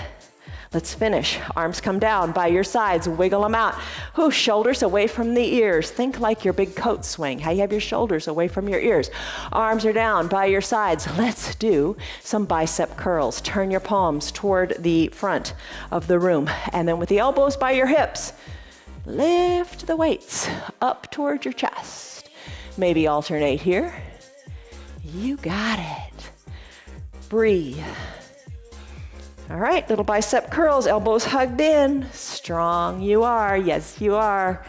A: Let's finish. Arms come down by your sides, wiggle them out. Ooh, shoulders away from the ears. Think like your big coat swing, how you have your shoulders away from your ears. Arms are down by your sides. Let's do some bicep curls. Turn your palms toward the front of the room. And then with the elbows by your hips, lift the weights up toward your chest. Maybe alternate here. You got it. Breathe. All right, little bicep curls, elbows hugged in. Strong you are, yes you are.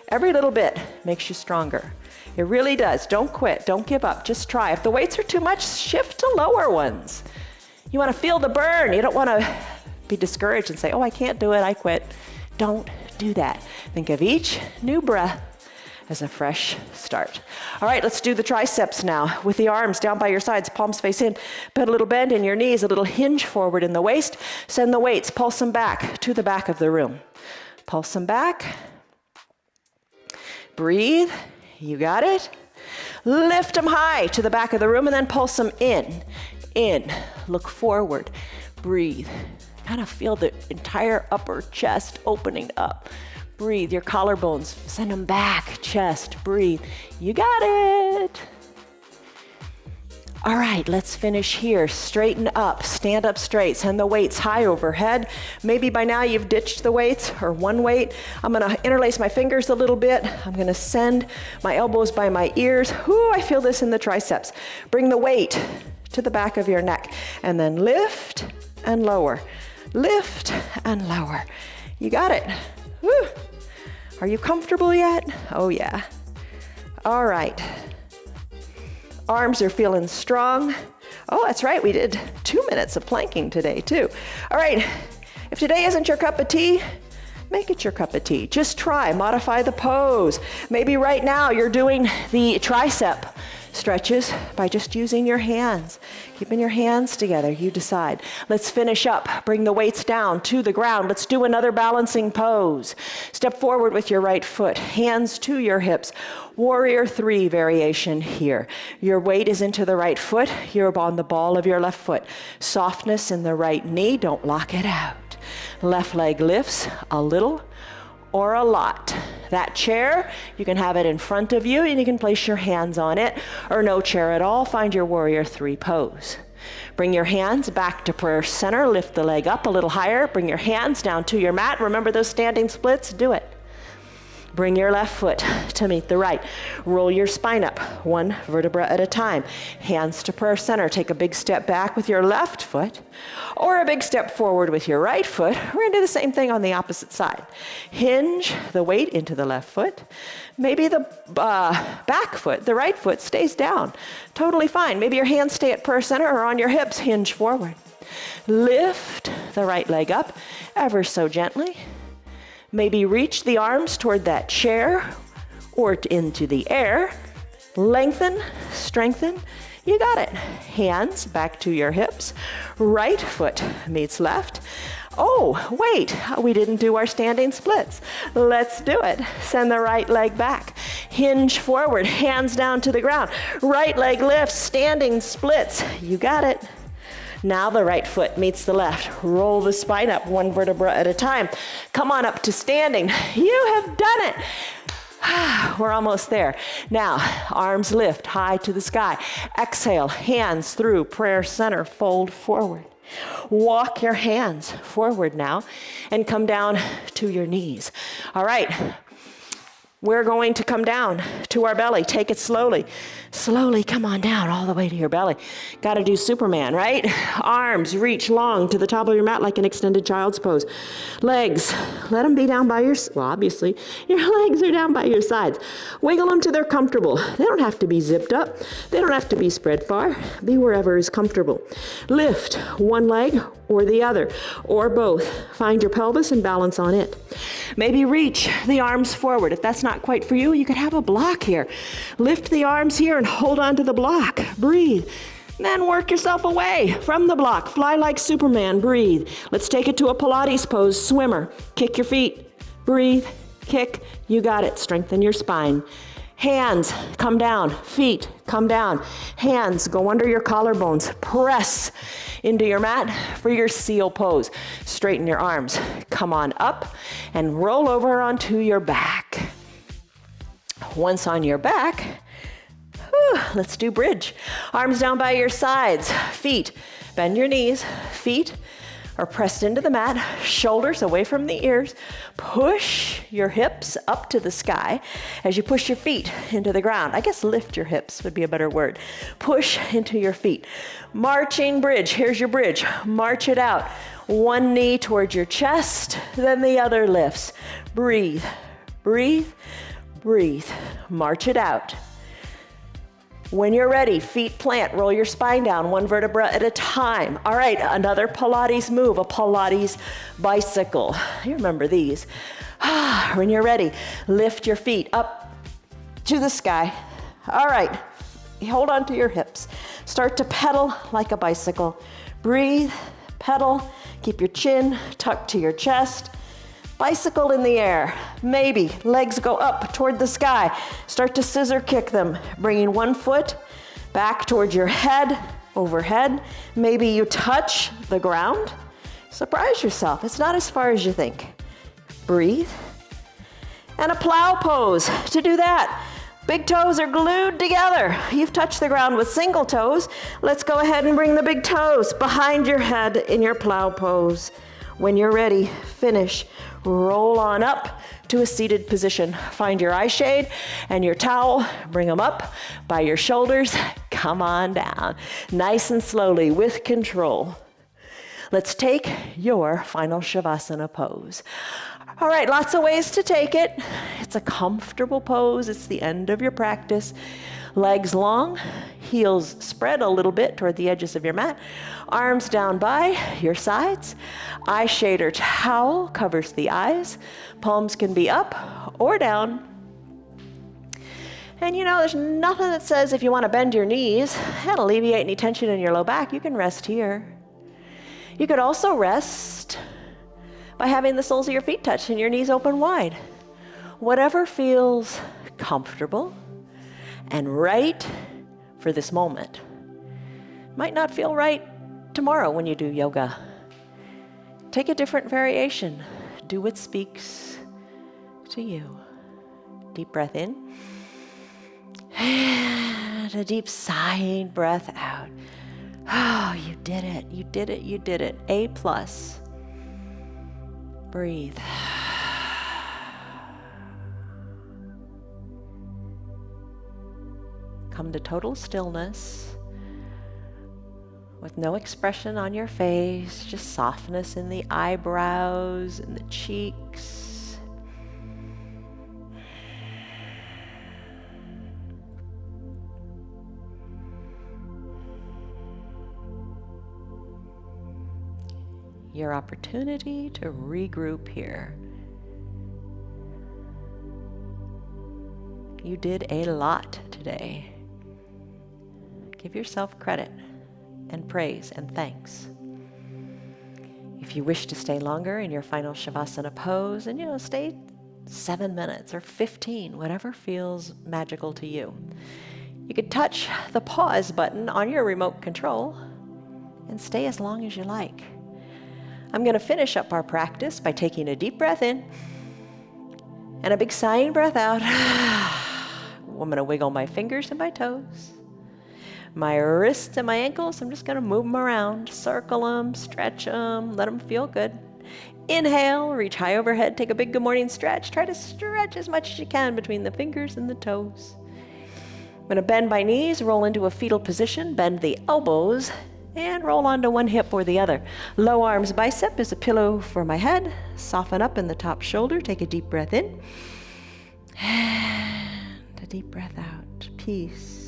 A: Every little bit makes you stronger. It really does. Don't quit, don't give up, just try. If the weights are too much, shift to lower ones. You wanna feel the burn. You don't wanna be discouraged and say, oh, I can't do it, I quit. Don't do that. Think of each new breath as a fresh start. All right, let's do the triceps now. With the arms down by your sides, palms face in, put a little bend in your knees, a little hinge forward in the waist. Send the weights, pulse them back to the back of the room. Pulse them back. Breathe, you got it. Lift them high to the back of the room and then pulse them in. Look forward, breathe. Kind of feel the entire upper chest opening up. Breathe, your collarbones, send them back, chest, breathe. You got it. All right, let's finish here. Straighten up, stand up straight, send the weights high overhead. Maybe by now you've ditched the weights or one weight. I'm gonna interlace my fingers a little bit. I'm gonna send my elbows by my ears. Ooh, I feel this in the triceps. Bring the weight to the back of your neck and then lift and lower. Lift and lower. You got it. Woo. Are you comfortable yet? Oh yeah. All right. Arms are feeling strong. Oh, that's right, we did 2 minutes of planking today too. All right, if today isn't your cup of tea, make it your cup of tea. Just try, modify the pose. Maybe right now you're doing the tricep stretches by just using your hands. Keeping your hands together, you decide. Let's finish up. Bring the weights down to the ground. Let's do another balancing pose. Step forward with your right foot, hands to your hips. Warrior 3 variation here. Your weight is into the right foot. You're on the ball of your left foot. Softness in the right knee. Don't lock it out. Left leg lifts a little or a lot. That chair, you can have it in front of you and you can place your hands on it, or no chair at all, find your Warrior 3 pose. Bring your hands back to prayer center, lift the leg up a little higher, bring your hands down to your mat. Remember those standing splits? Do it. Bring your left foot to meet the right. Roll your spine up, one vertebra at a time. Hands to prayer center. Take a big step back with your left foot, or a big step forward with your right foot. We're gonna do the same thing on the opposite side. Hinge the weight into the left foot. Maybe the back foot, the right foot, stays down. Totally fine. Maybe your hands stay at prayer center or on your hips, hinge forward. Lift the right leg up ever so gently. Maybe reach the arms toward that chair or into the air. Lengthen, strengthen. You got it. Hands back to your hips. Right foot meets left. Oh, wait, we didn't do our standing splits. Let's do it. Send the right leg back. Hinge forward, hands down to the ground. Right leg lifts, standing splits. You got it. Now the right foot meets the left. Roll the spine up one vertebra at a time. Come on up to standing. You have done it. We're almost there. Now, arms lift high to the sky. Exhale, hands through prayer center, fold forward. Walk your hands forward now and come down to your knees. All right. We're going to come down to our belly. Take it slowly. Slowly come on down all the way to your belly. Got to do Superman, right? Arms reach long to the top of your mat like an extended child's pose. Legs, let them be down by your, well, obviously, your legs are down by your sides. Wiggle them till they're comfortable. They don't have to be zipped up. They don't have to be spread far. Be wherever is comfortable. Lift one leg or the other, or both. Find your pelvis and balance on it. Maybe reach the arms forward. If that's not quite for you, you could have a block here. Lift the arms here and hold on to the block. Breathe. Then work yourself away from the block. Fly like Superman. Breathe. Let's take it to a Pilates pose. Swimmer. Kick your feet. Breathe. Kick. You got it. Strengthen your spine. Hands come down, feet come down. Hands go under your collarbones. Press into your mat for your seal pose. Straighten your arms. Come on up and roll over onto your back. Once on your back, let's do bridge. Arms down by your sides. Feet, bend your knees. Feet are pressed into the mat, shoulders away from the ears. Push your hips up to the sky as you push your feet into the ground. I guess lift your hips would be a better word. Push into your feet. Marching bridge. Here's your bridge. March it out. One knee towards your chest, then the other lifts. Breathe, breathe, breathe. March it out. When you're ready, feet plant, roll your spine down, one vertebra at a time. All right, another Pilates move, a Pilates bicycle. You remember these. When you're ready, lift your feet up to the sky. All right, hold on to your hips. Start to pedal like a bicycle. Breathe, pedal, keep your chin tucked to your chest. Bicycle in the air, maybe. Legs go up toward the sky. Start to scissor kick them, bringing one foot back towards your head, overhead. Maybe you touch the ground. Surprise yourself, it's not as far as you think. Breathe. And a plow pose. To do that, big toes are glued together. You've touched the ground with single toes. Let's go ahead and bring the big toes behind your head in your plow pose. When you're ready, finish. Roll on up to a seated position. Find your eye shade and your towel. Bring them up by your shoulders. Come on down. Nice and slowly with control. Let's take your final Shavasana pose. All right, lots of ways to take it. It's a comfortable pose. It's the end of your practice. Legs long, heels spread a little bit toward the edges of your mat. Arms down by your sides. Eye shade or towel covers the eyes. Palms can be up or down. And you know, there's nothing that says if you want to bend your knees and alleviate any tension in your low back, you can rest here. You could also rest by having the soles of your feet touch and your knees open wide. Whatever feels comfortable and right for this moment. Might not feel right tomorrow when you do yoga. Take a different variation. Do what speaks to you. Deep breath in. And a deep sighing breath out. Oh, you did it. You did it. You did it. A+. Breathe. Come to total stillness with no expression on your face, just softness in the eyebrows and the cheeks. Your opportunity to regroup here. You did a lot today. Give yourself credit and praise and thanks. If you wish to stay longer in your final Shavasana pose, and stay 7 minutes or 15, whatever feels magical to you. You could touch the pause button on your remote control and stay as long as you like. I'm going to finish up our practice by taking a deep breath in and a big sighing breath out. I'm going to wiggle my fingers and my toes. My wrists and my ankles, I'm just going to move them around, circle them, stretch them, let them feel good. Inhale, reach high overhead, take a big good morning stretch. Try to stretch as much as you can between the fingers and the toes. I'm going to bend my knees, roll into a fetal position, bend the elbows, and roll onto one hip or the other. Low arms bicep is a pillow for my head. Soften up in the top shoulder. Take a deep breath in. And a deep breath out. Peace.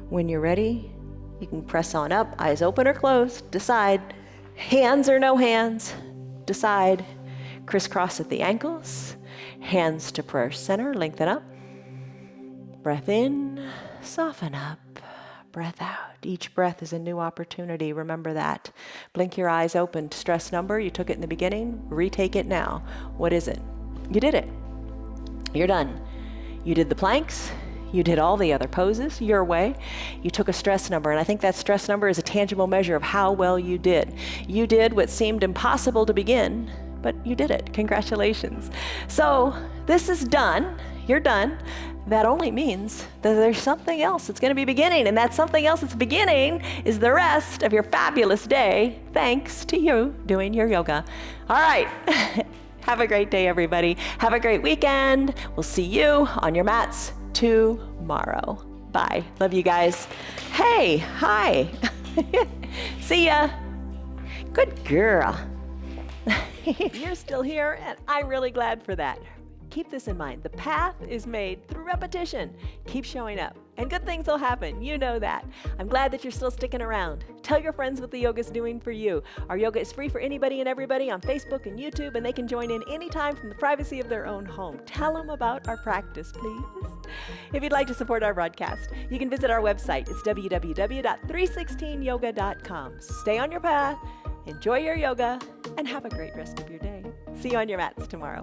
A: When you're ready, you can press on up, eyes open or closed. Decide. Hands or no hands. Decide. Crisscross at the ankles. Hands to prayer center. Lengthen up. Breath in. Soften up. Breath out. Each breath is a new opportunity. Remember that. Blink your eyes open. Stress number. You took it in the beginning. Retake it now. What is it? You did it. You're done. You did the planks. You did all the other poses your way. You took a stress number, and I think that stress number is a tangible measure of how well you did. You did what seemed impossible to begin, but you did it. Congratulations. So this is done. You're done. That only means that there's something else that's going to be beginning, and that something else that's beginning is the rest of your fabulous day, thanks to you doing your yoga. All right. Have a great day, everybody. Have a great weekend. We'll see you on your mats tomorrow. Bye. Love you guys. Hey, hi. See ya. Good girl. You're still here, and I'm really glad for that. Keep this in mind. The path is made through repetition. Keep showing up, and good things will happen. You know that. I'm glad that you're still sticking around. Tell your friends what the yoga's doing for you. Our yoga is free for anybody and everybody on Facebook and YouTube, and they can join in anytime from the privacy of their own home. Tell them about our practice, please. If you'd like to support our broadcast, you can visit our website. It's www.316yoga.com. Stay on your path, enjoy your yoga, and have a great rest of your day. See you on your mats tomorrow.